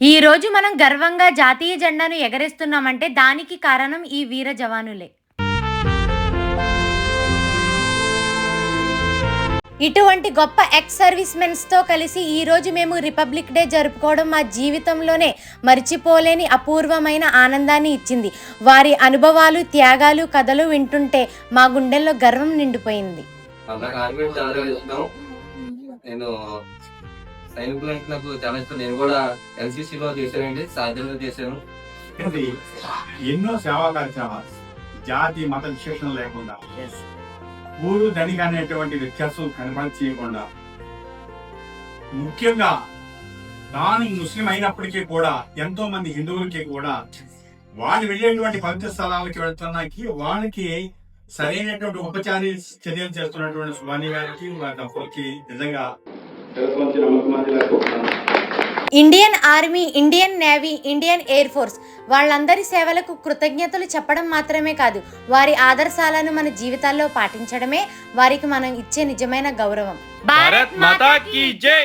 ఈ రోజు మనం గర్వంగా జాతీయ జెండాను ఎగరేస్తున్నామంటే దానికి కారణం ఈ వీర జవానులే. ఇటువంటి గొప్ప ఎక్స్ సర్వీస్ మెన్స్తో కలిసి ఈరోజు మేము రిపబ్లిక్ డే జరుపుకోవడం మా జీవితంలోనే మర్చిపోలేని అపూర్వమైన ఆనందాన్ని ఇచ్చింది. వారి అనుభవాలు, త్యాగాలు, కథలు వింటుంటే మా గుండెల్లో గర్వం నిండిపోయింది. నేను సైనికులు అంటే నాకు చాలా ఇష్టం. నేను కూడా ఎల్సిసిలో చేశానండి, సాయంత్రంలో చేశాను. ఎన్నో సేవా కార్యక్రమాలు జాతి మత విశేషం లేకుండా, ఊరు ధనిక అనేటువంటి వ్యత్యాసం కనపరచేయకుండా, ముఖ్యంగా తాను ముస్లిం అయినప్పటికీ కూడా ఎంతో మంది హిందువులకి కూడా వాళ్ళు వెళ్ళేటువంటి పవిత్ర స్థలాలకి వెళ్తున్నాకి వాళ్ళకి సరైనటువంటి ఉపచారి చర్యలు చేస్తున్నటువంటి సుబాని గారికి వారికి నిజంగా Indian army, Indian navy, Indian air force వాళ్ళందరి సేవలకు కృతజ్ఞతలు చెప్పడం మాత్రమే కాదు, వారి ఆదర్శాలను మన జీవితాల్లో పాటించడమే వారికి మనం ఇచ్చే నిజమైన గౌరవం. భారత్ మాతా కీ జై.